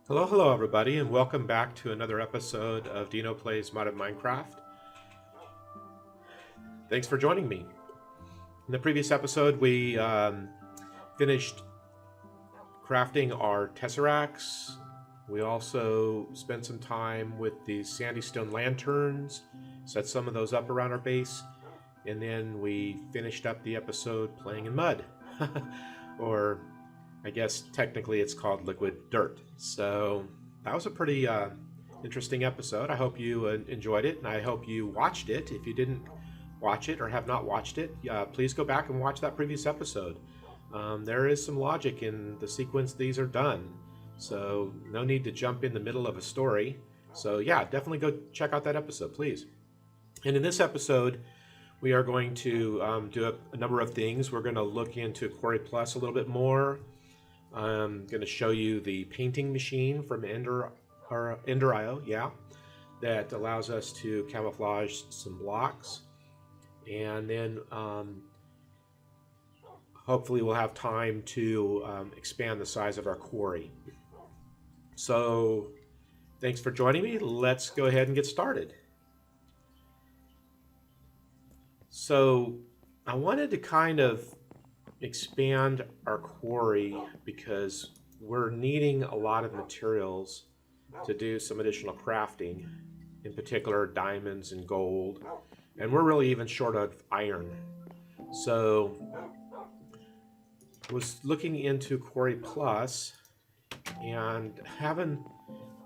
Hello everybody, and welcome back to another episode of Dino Plays Modded Minecraft. Thanks for joining me. In the previous episode, we finished crafting our tesseracts. We also spent some time with the sandy stone lanterns, set some of those up around our base, and then we finished up the episode playing in mud. Or I guess technically it's called liquid dirt. So that was a pretty interesting episode. I hope you enjoyed it, and I hope you watched it. If you didn't watch it or have not watched it, please go back and watch that previous episode. There is some logic in the sequence these are done, so no need to jump in the middle of a story. So yeah, definitely go check out that episode, please. And in this episode, we are going to do a number of things. We're going to look into Quarry Plus a little bit more. I'm going to show you the painting machine from Ender.io, that allows us to camouflage some blocks. And then hopefully we'll have time to expand the size of our quarry. So thanks for joining me. Let's go ahead and get started. So I wanted to kind of expand our quarry because we're needing a lot of materials to do some additional crafting, in particular diamonds and gold, and we're really even short of iron. So I was looking into Quarry Plus and having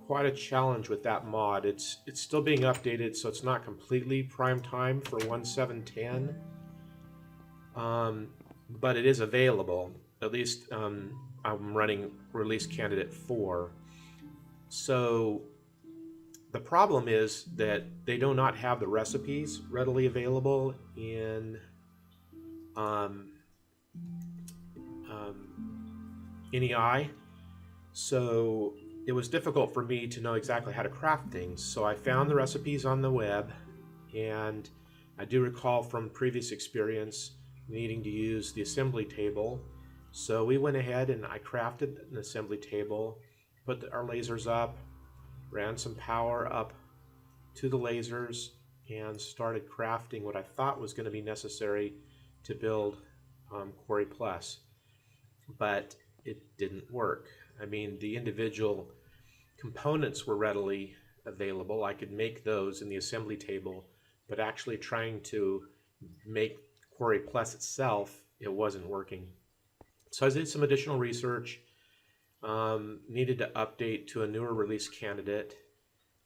quite a challenge with that mod. It's still being updated, so it's not completely prime time for 1.7.10. But it is available. At least I'm running release candidate 4. So the problem is that they do not have the recipes readily available in NEI. So it was difficult for me to know exactly how to craft things. So I found the recipes on the web, and I do recall from previous experience needing to use the assembly table. So we went ahead and I crafted an assembly table, put our lasers up, ran some power up to the lasers, and started crafting what I thought was going to be necessary to build Quarry Plus. But it didn't work. I mean, the individual components were readily available. I could make those in the assembly table, but actually trying to make Quarry Plus itself, it wasn't working. So I did some additional research, needed to update to a newer release candidate,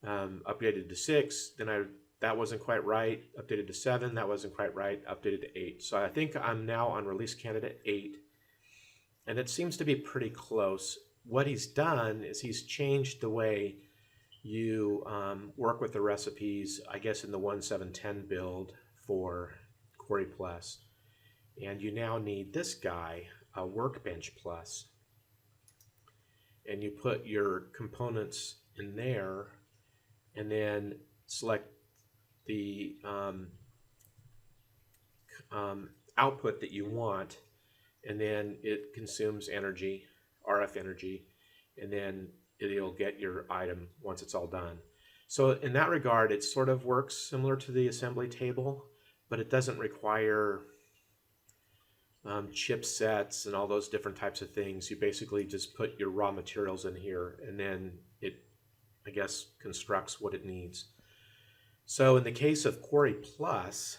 updated to 6, then that wasn't quite right, updated to 7, that wasn't quite right, updated to 8. So I think I'm now on release candidate 8, and it seems to be pretty close. What he's done is he's changed the way you work with the recipes, I guess in the 1.7.10 build for Quarry Plus. And you now need this guy, a Workbench Plus. And you put your components in there and then select the output that you want, and then it consumes energy, RF energy, and then it'll get your item once it's all done. So in that regard, it sort of works similar to the assembly table, but it doesn't require chipsets and all those different types of things. You basically just put your raw materials in here, and then it, I guess, constructs what it needs. So in the case of Quarry Plus,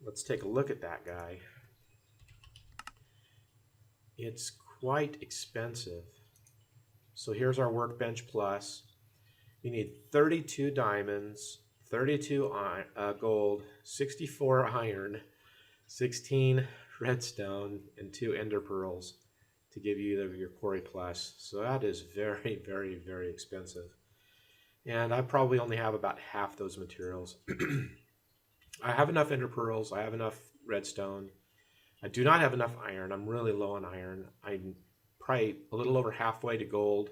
let's take a look at that guy. It's quite expensive. So here's our Workbench Plus. You need 32 diamonds, 32 gold, 64 iron, 16 redstone, and 2 ender pearls to give you your Quarry Plus. So that is very, very, very expensive. And I probably only have about half those materials. I have enough ender pearls, I have enough redstone. I do not have enough iron. I'm really low on iron. I'm probably a little over halfway to gold.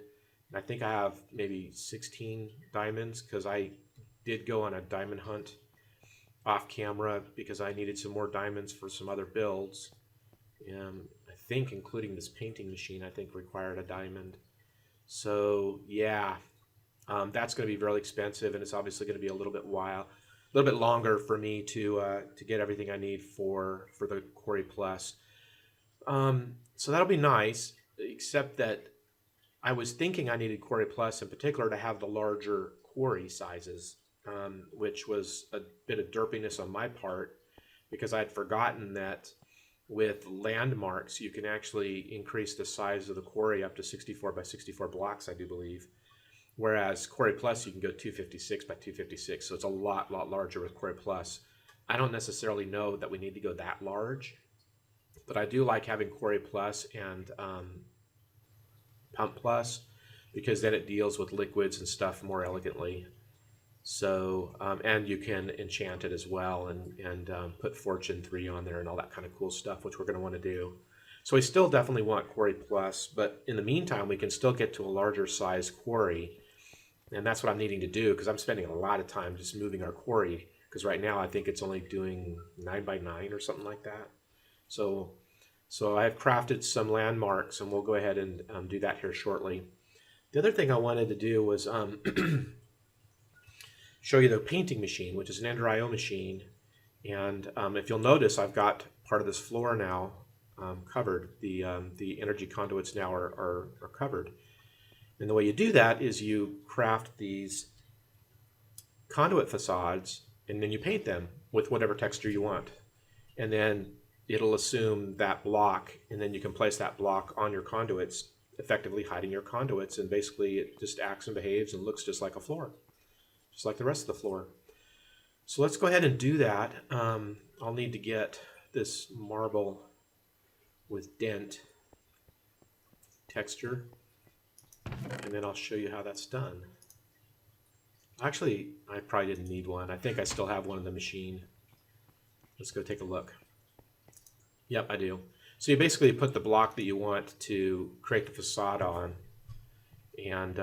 And I think I have maybe 16 diamonds because I did go on a diamond hunt off camera because I needed some more diamonds for some other builds. I think including this painting machine, I think required a diamond. So yeah, that's going to be really expensive, and it's obviously going to be a little bit longer for me to get everything I need for the Quarry Plus. So that'll be nice, except that I was thinking I needed Quarry Plus in particular to have the larger quarry sizes, which was a bit of derpiness on my part because I'd forgotten that with landmarks you can actually increase the size of the quarry up to 64 by 64 blocks, I do believe. Whereas Quarry Plus, you can go 256 by 256, so it's a lot larger with Quarry Plus. I don't necessarily know that we need to go that large, but I do like having Quarry Plus and Pump Plus because then it deals with liquids and stuff more elegantly. So, and you can enchant it as well and put Fortune 3 on there and all that kind of cool stuff, which we're going to want to do. So we still definitely want Quarry Plus, but in the meantime, we can still get to a larger size quarry. And that's what I'm needing to do because I'm spending a lot of time just moving our quarry because right now I think it's only doing 9 by 9 or something like that. So I've crafted some landmarks and we'll go ahead and do that here shortly. The other thing I wanted to do was show you the painting machine, which is an Ender IO machine. And if you'll notice, I've got part of this floor now covered. The energy conduits now are covered. And the way you do that is you craft these conduit facades and then you paint them with whatever texture you want. And then it'll assume that block, and then you can place that block on your conduits, effectively hiding your conduits, and basically it just acts and behaves and looks just like a floor, just like the rest of the floor. So let's go ahead and do that. I'll need to get this marble with dent texture, and then I'll show you how that's done. Actually, I probably didn't need one. I think I still have one in the machine. Let's go take a look. Yep, I do. So you basically put the block that you want to create the facade on, and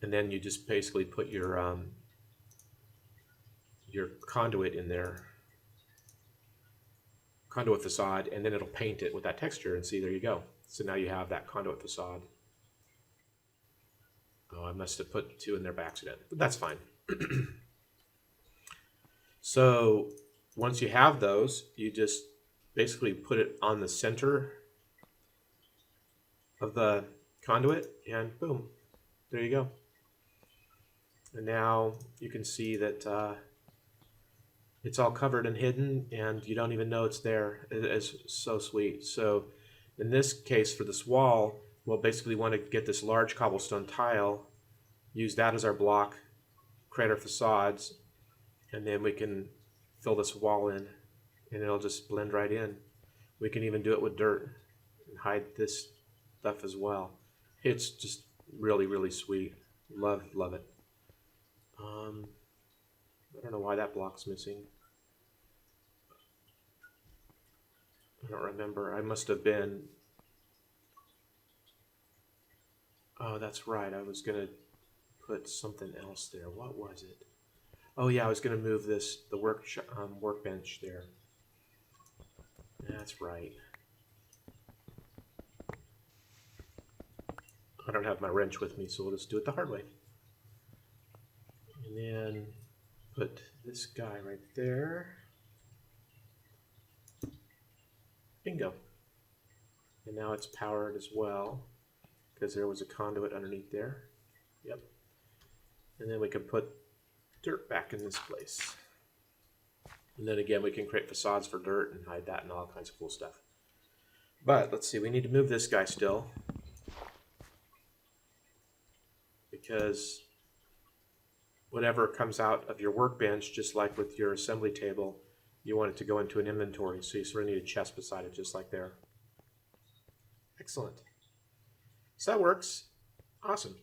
then you just basically put your conduit in there, conduit facade, and then it'll paint it with that texture, and see, there you go. So now you have that conduit facade. Oh, I must have put two in there by accident, but that's fine. So once you have those, you just basically put it on the center of the conduit, and boom, there you go. And now you can see that it's all covered and hidden, and you don't even know it's there. It's so sweet. So in this case, for this wall, we'll basically want to get this large cobblestone tile, use that as our block, create our facades, and then we can fill this wall in, and it'll just blend right in. We can even do it with dirt and hide this stuff as well. It's just really sweet. Love it. I don't know why that block's missing. I don't remember. I must have been... Oh, that's right. I was going to put something else there. What was it? Oh yeah, I was going to move the workbench there. That's right. I don't have my wrench with me, so we'll just do it the hard way. And then put this guy right there. Bingo. And now it's powered as well, because there was a conduit underneath there. Yep. And then we can put dirt back in this place. And then again, we can create facades for dirt and hide that and all kinds of cool stuff. But let's see, we need to move this guy still, because whatever comes out of your workbench, just like with your assembly table, you want it to go into an inventory. So you sort of need a chest beside it, just like there. Excellent. So that works. Awesome.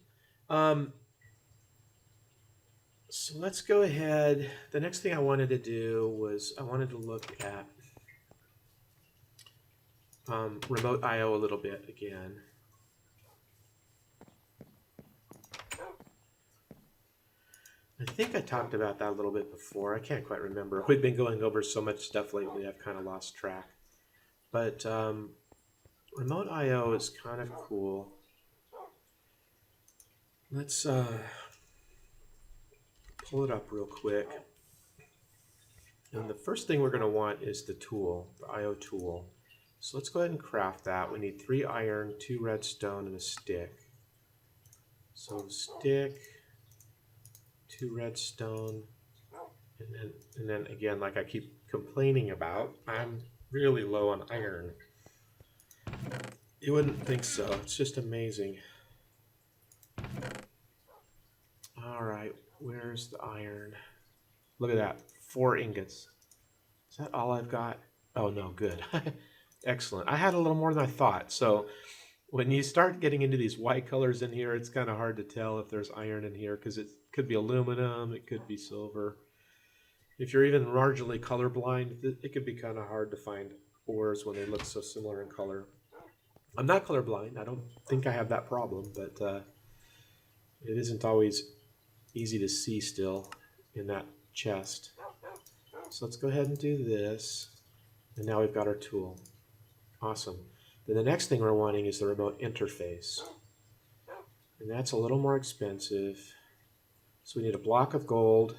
So let's go ahead. The next thing I wanted to do was I wanted to look at remote I/O a little bit again. I think I talked about that a little bit before. I can't quite remember. We've been going over so much stuff lately, I've kind of lost track. But remote I/O is kind of cool. Let's pull it up real quick. And the first thing we're going to want is the tool, the IO tool. So let's go ahead and craft that. We need 3 iron, 2 redstone, and a stick. So stick, 2 redstone, and then again, like I keep complaining about, I'm really low on iron. You wouldn't think so. It's just amazing. All right, where's the iron? Look at that, 4 ingots. Is that all I've got? Oh no, good. Excellent. I had a little more than I thought. So when you start getting into these white colors in here, it's kind of hard to tell if there's iron in here because it could be aluminum, it could be silver. If you're even marginally colorblind, it could be kind of hard to find ores when they look so similar in color. I'm not colorblind. I don't think I have that problem, but it isn't always easy to see still in that chest. So let's go ahead and do this. And now we've got our tool. Awesome. Then the next thing we're wanting is the remote interface. And that's a little more expensive. So we need a block of gold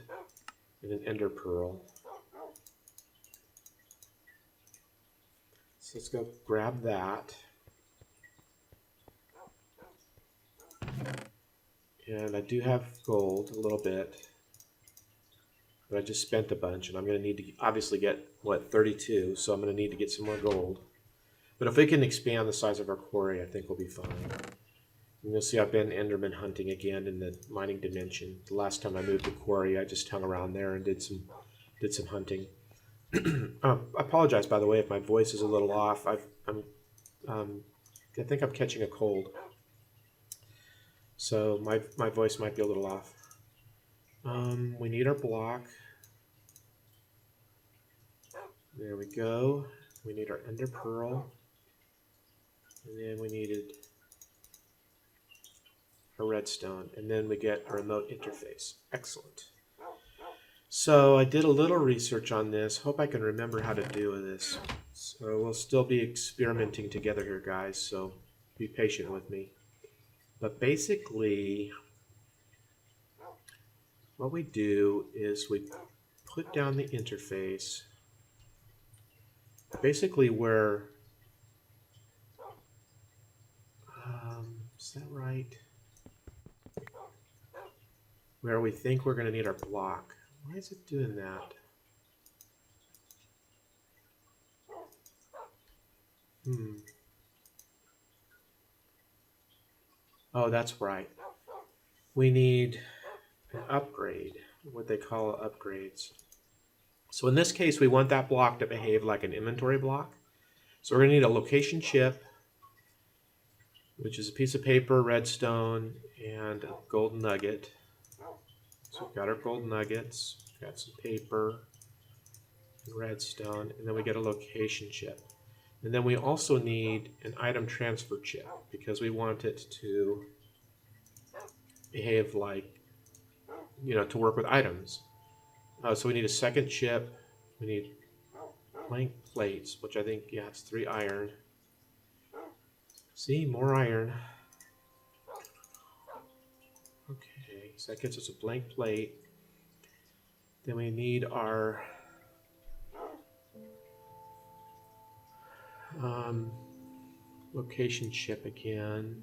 and an ender pearl. So let's go grab that. And I do have gold, a little bit. But I just spent a bunch, and I'm going to need to obviously get, what, 32, so I'm going to need to get some more gold. But if we can expand the size of our quarry, I think we'll be fine. And you'll see I've been Enderman hunting again in the mining dimension. The last time I moved to Quarry, I just hung around there and did some hunting. I apologize, by the way, if my voice is a little off. I think I'm catching a cold, so my voice might be a little off. We need our block. There we go. We need our ender pearl, and then we needed a redstone, and then we get a remote interface. Excellent. So I did a little research on this. Hope I can remember how to do this. So we'll still be experimenting together here, guys, so be patient with me. But basically, what we do is we put down the interface basically where, is that right? Where we think we're going to need our block. Why is it doing that? Oh, that's right. We need an upgrade, what they call upgrades. So in this case, we want that block to behave like an inventory block. So we're going to need a location chip, which is a piece of paper, redstone, and a gold nugget. So we've got our gold nuggets, we've got some paper, and redstone, and then we get a location chip. And then we also need an item transfer chip because we want it to behave like, to work with items. So we need a second chip. We need blank plates, which I think, yeah, it's 3 iron. See, more iron. Okay, so that gets us a blank plate. Then we need our location chip again.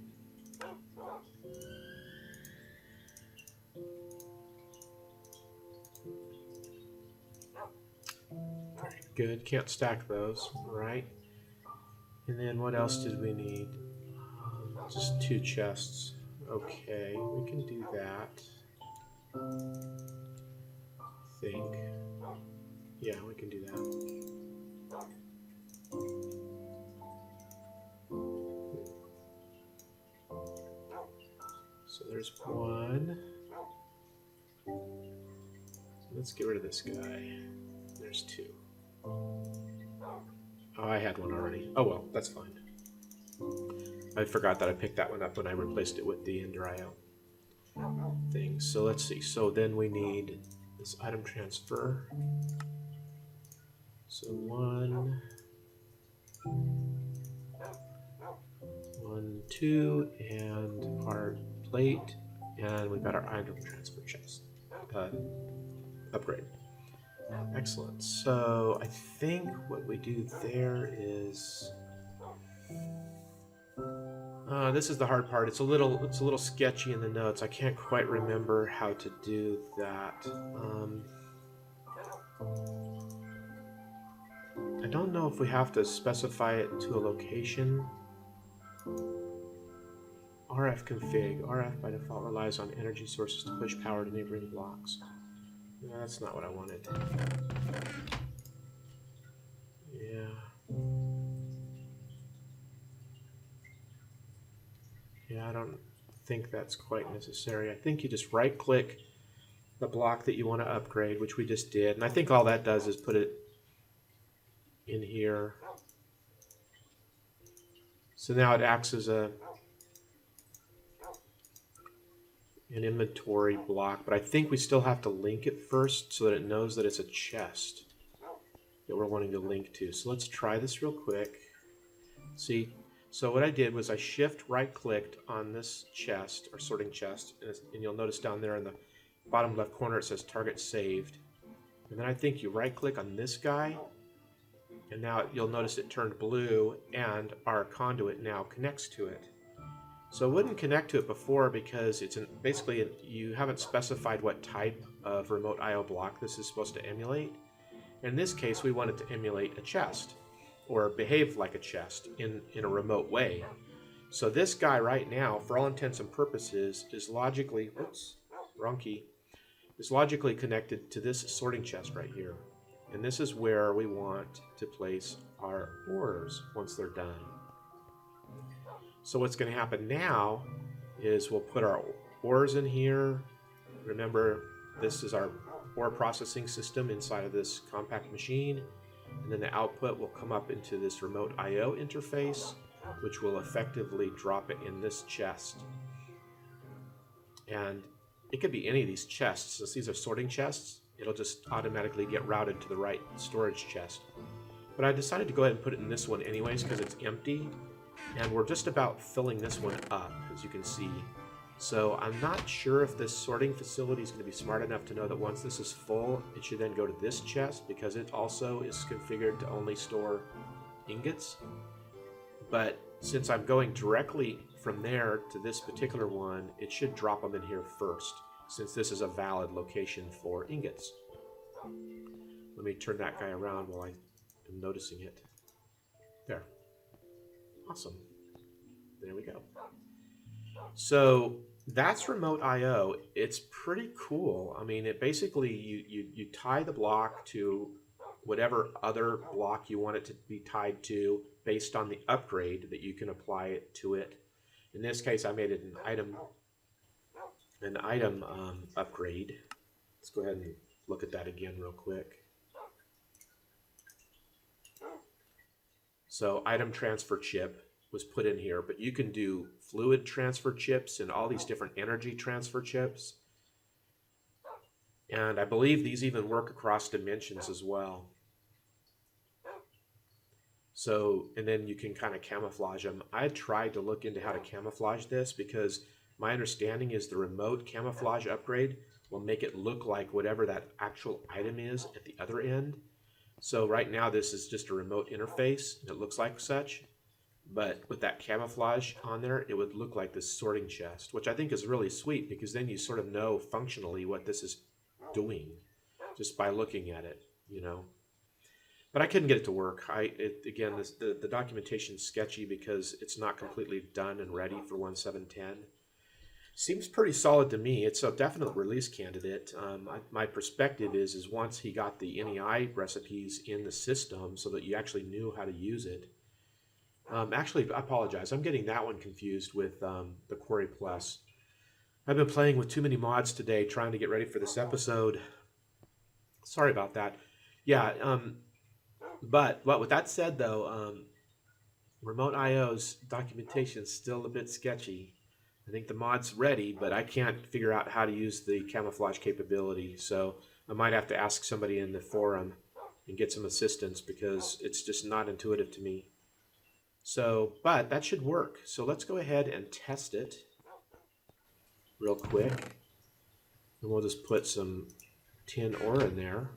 Very good. Can't stack those, right? And then what else did we need? Just 2 chests. Okay, we can do that. I think. Yeah, we can do that. So there's 1. Let's get rid of this guy. There's 2. Oh, I had 1 already. Oh well, that's fine. I forgot that I picked that one up when I replaced it with the Ender IO thing. So let's see. So then we need this item transfer. So 1, 2, and our plate And we've got our item transfer chest upgrade. Excellent. So I think what we do there is this is the hard part. It's a little sketchy in the notes. I can't quite remember how to do that. I don't know if we have to specify it to a location. RF config. RF by default relies on energy sources to push power to neighboring blocks. No, that's not what I wanted. Yeah. Yeah, I don't think that's quite necessary. I think you just right-click the block that you want to upgrade, which we just did. And I think all that does is put it in here. So now it acts as an inventory block, but I think we still have to link it first so that it knows that it's a chest that we're wanting to link to. So let's try this real quick. See, so what I did was I shift right-clicked on this chest, or sorting chest, and you'll notice down there in the bottom left corner it says target saved. And then I think you right-click on this guy, and now you'll notice it turned blue, and our conduit now connects to it. So it wouldn't connect to it before because it's basically you haven't specified what type of remote I/O block this is supposed to emulate. In this case, we want it to emulate a chest, or behave like a chest in a remote way. So this guy right now, for all intents and purposes, is logically, oops, wrong key, is logically connected to this sorting chest right here. And this is where we want to place our ores once they're done. So what's going to happen now is we'll put our ores in here. Remember, this is our ore processing system inside of this compact machine. And then the output will come up into this remote I/O interface, which will effectively drop it in this chest. And it could be any of these chests. Since these are sorting chests, it'll just automatically get routed to the right storage chest. But I decided to go ahead and put it in this one anyways because it's empty. And we're just about filling this one up, as you can see. So I'm not sure if this sorting facility is going to be smart enough to know that once this is full, it should then go to this chest because it also is configured to only store ingots. But since I'm going directly from there to this particular one, it should drop them in here first, since this is a valid location for ingots. Let me turn that guy around while I am noticing it. There. Awesome. There we go. So that's remote I/O. It's pretty cool. I mean, it basically you tie the block to whatever other block you want it to be tied to based on the upgrade that you can apply it to it. In this case, I made it an item upgrade. Let's go ahead and look at that again real quick. So item transfer chip was put in here, but you can do fluid transfer chips and all these different energy transfer chips. And I believe these even work across dimensions as well. So, and then you can kind of camouflage them. I tried to look into how to camouflage this because my understanding is the remote camouflage upgrade will make it look like whatever that actual item is at the other end. So right now this is just a remote interface and it looks like such. But with that camouflage on there, it would look like this sorting chest, which I think is really sweet because then you sort of know functionally what this is doing just by looking at it, you know. But I couldn't get it to work. Again, the documentation is sketchy because it's not completely done and ready for 1.7.10. Seems pretty solid to me. It's a definite release candidate. My perspective is once he got the NEI recipes in the system so that you actually knew how to use it. Actually, I apologize. I'm getting that one confused with the Quarry Plus. I've been playing with too many mods today trying to get ready for this episode. Sorry about that. Yeah, but with that said, though, Remote IO's documentation is still a bit sketchy. I think the mod's ready, but I can't figure out how to use the camouflage capability. So I might have to ask somebody in the forum and get some assistance because it's just not intuitive to me. So, but that should work. So let's go ahead and test it. real quick. And we'll just put some tin ore in there.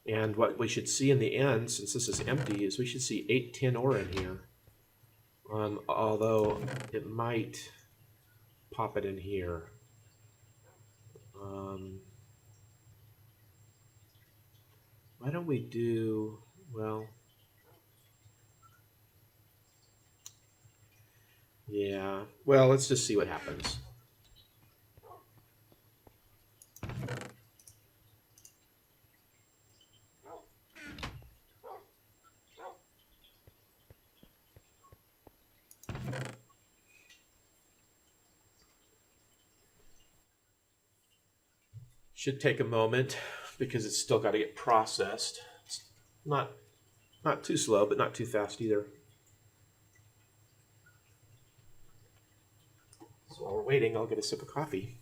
And what we should see in the end, since this is empty, is we should see 8 tin ore in here. Although it might pop it in here. Why don't we do, well, yeah, well, let's just see what happens. Should take a moment because it's still got to get processed. It's not too slow, but not too fast either. So while we're waiting, I'll get a sip of coffee.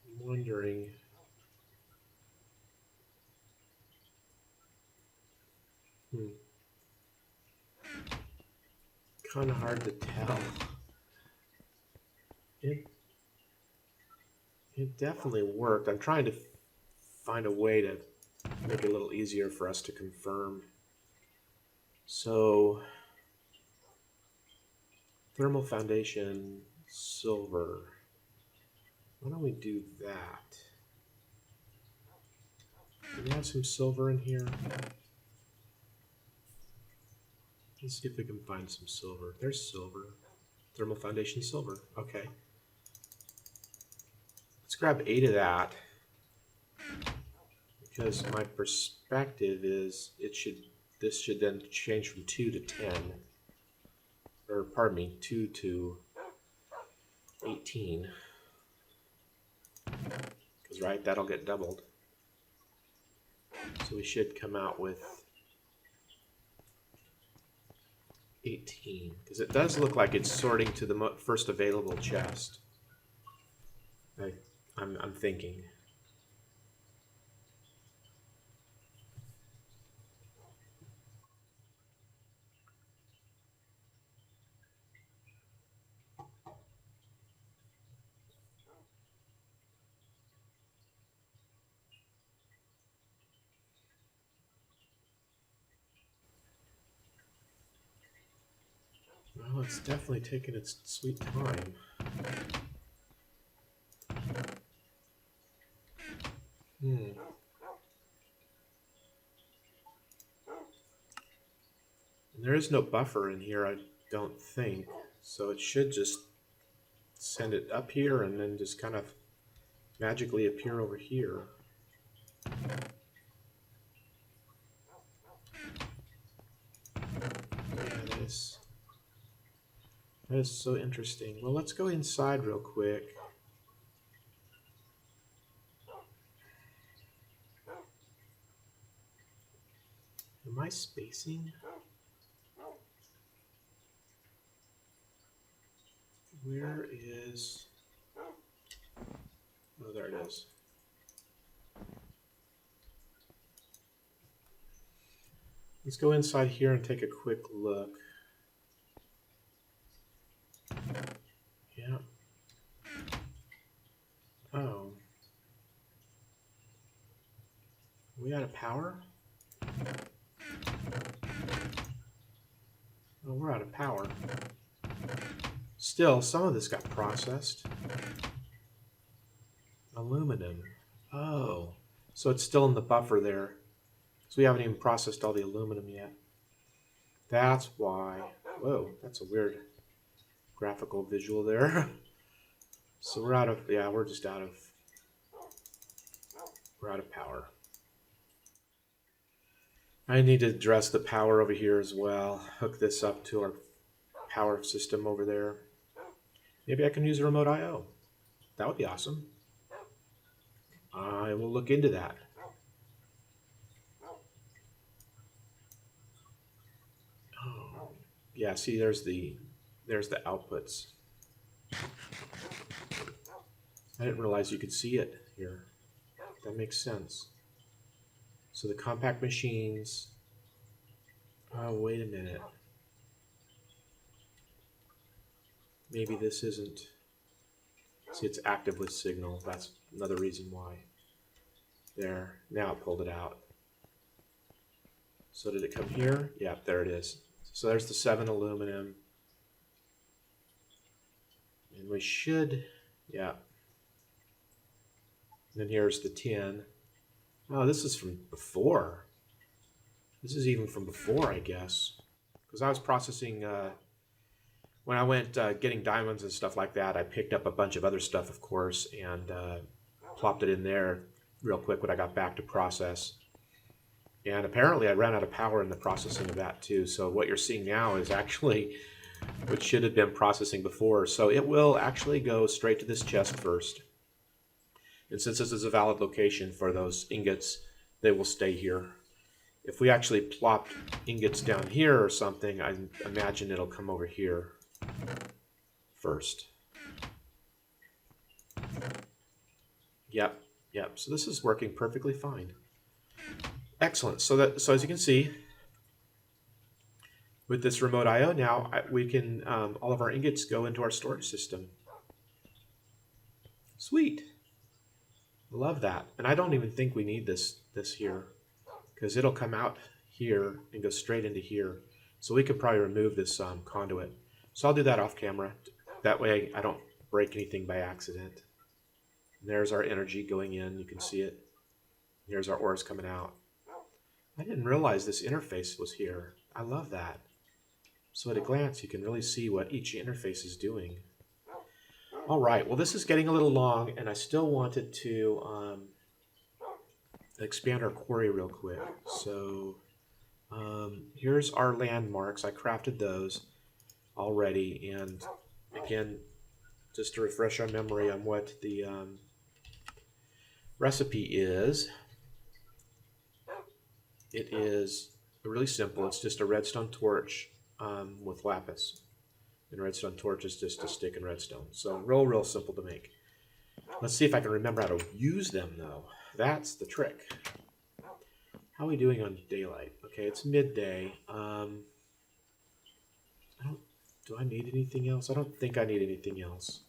I'm wondering. Kind of hard to tell. It definitely worked. I'm trying to find a way to make it a little easier for us to confirm. So, thermal foundation, silver. Why don't we do that? Do we have some silver in here? Let's see if we can find some silver. There's silver. Thermal foundation silver. Okay. Let's grab 8 of that. Because my perspective is this should then change from 2 to 10. Or pardon me, 2 to 18. Because right, that'll get doubled. So we should come out with 18, because it does look like it's sorting to the first available chest. I'm thinking. Well, it's definitely taken its sweet time. There is no buffer in here, I don't think, so it should just send it up here and then just kind of magically appear over here. Yeah, that is so interesting. Well, let's go inside real quick. Am I spacing? Where is... Oh, there it is. Let's go inside here and take a quick look. Yeah. Oh. Are we out of power? Oh, we're out of power. Still, some of this got processed. Aluminum. Oh. So it's still in the buffer there. So we haven't even processed all the aluminum yet. That's why. Whoa, that's a weird graphical visual there. So we're out of, yeah, we're out of power. I need to address the power over here as well. Hook this up to our power system over there. Maybe I can use a remote I/O. That would be awesome. I will look into that. Oh, yeah, see, there's the outputs. I didn't realize you could see it here. That makes sense. So the compact machines. Oh, wait a minute. Maybe this isn't. See, it's active with signal. That's another reason why. There. Now it pulled it out. So did it come here? Yeah, there it is. So there's the 7 aluminum. And we should, yeah. And then here's the 10. Oh, this is from before. This is even from before, I guess. Because I was processing, when I went getting diamonds and stuff like that, I picked up a bunch of other stuff, of course, and plopped it in there real quick when I got back to process. And apparently I ran out of power in the processing of that too. So what you're seeing now is actually what should have been processing before. So it will actually go straight to this chest first. And since this is a valid location for those ingots, they will stay here. If we actually plopped ingots down here or something, I imagine it'll come over here first. Yep, yep. So this is working perfectly fine. Excellent. So as you can see, with this remote I/O now, we can all of our ingots go into our storage system. Sweet. Love that. And I don't even think we need this here, because it'll come out here and go straight into here. So we could probably remove this conduit. So I'll do that off camera. That way I don't break anything by accident. And there's our energy going in. You can see it. Here's our ores coming out. I didn't realize this interface was here. I love that. So at a glance, you can really see what each interface is doing. All right, well, this is getting a little long, and I still wanted to expand our quarry real quick. So here's our landmarks. I crafted those already, and again, just to refresh our memory on what the recipe is, it is really simple. It's just a redstone torch with lapis. And a redstone torch is just a stick and redstone. So real simple to make. Let's see if I can remember how to use them, though. That's the trick. How are we doing on daylight? Okay, it's midday. Do I need anything else? I don't think I need anything else.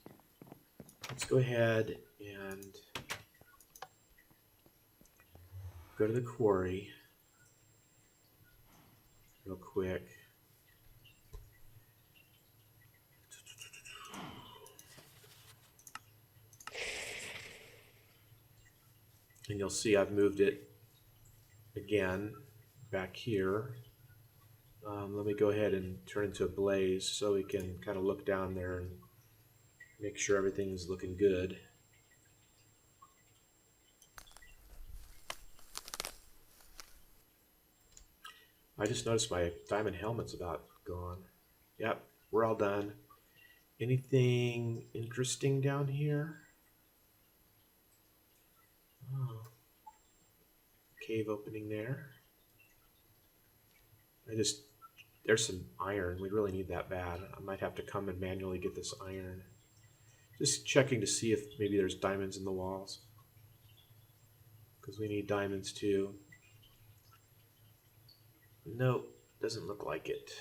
Let's go ahead and go to the quarry real quick. And you'll see I've moved it again back here. Let me go ahead and turn into a blaze so we can kind of look down there and make sure everything's looking good. I just noticed my diamond helmet's about gone. Yep, we're all done. Anything interesting down here? Oh. Cave opening there. There's some iron. We really need that bad. I might have to come and manually get this iron. Just checking to see if maybe there's diamonds in the walls, because we need diamonds too. Nope, doesn't look like it.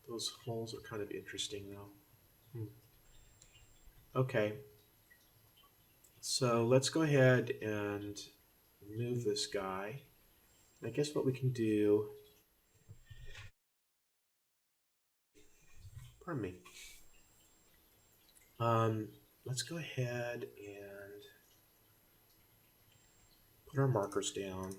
Those holes are kind of interesting though. Okay, so let's go ahead and move this guy. I guess what we can do, pardon me, let's go ahead and put our markers down.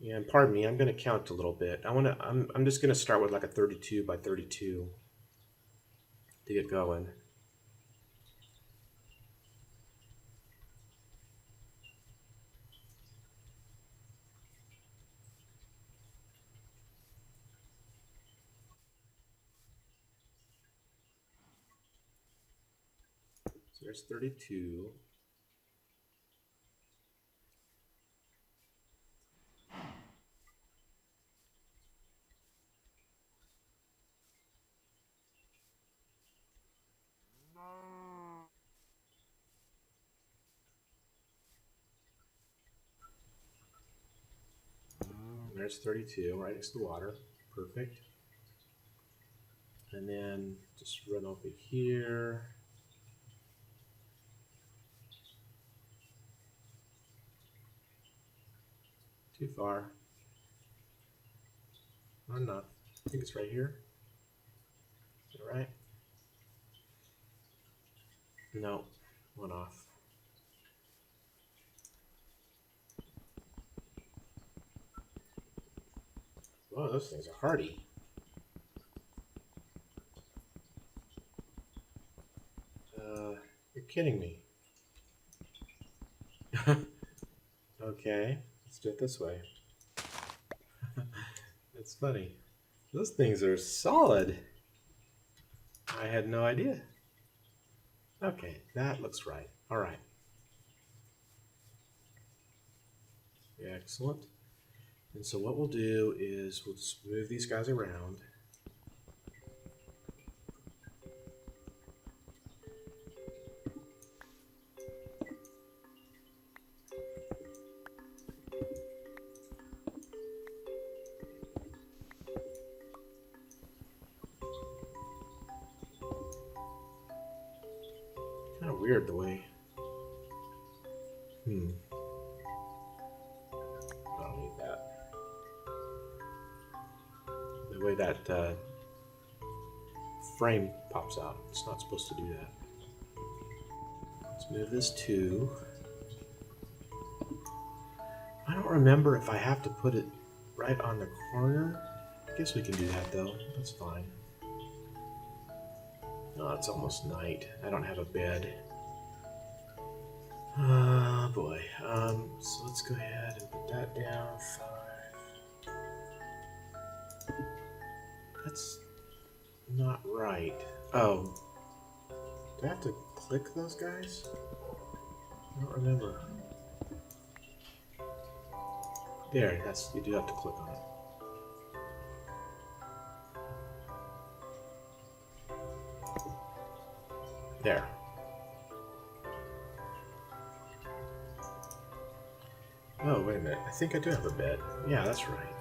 And pardon me, I'm going to count a little bit. I'm just going to start with like a 32 by 32 to get going. So there's 32. There's 32 right next to the water. Perfect. And then just run over here. Too far. Not enough. I think it's right here. Is that right? No. One off. Whoa, those things are hardy. You're kidding me. Okay, let's do it this way. That's funny. Those things are solid. I had no idea. Okay, that looks right. All right. Excellent. And so what we'll do is we'll just move these guys around. Kind of weird the way. I don't need that. The way that frame pops out. It's not supposed to do that. Let's move this to. I don't remember if I have to put it right on the corner. I guess we can do that though. That's fine. Oh, it's almost night. I don't have a bed. Oh boy. So let's go ahead and put that down. 5. That's not right. Oh. Do I have to click those guys? I don't remember. There, you do have to click on it. There. Oh, wait a minute. I think I do have a bed. Yeah, that's right.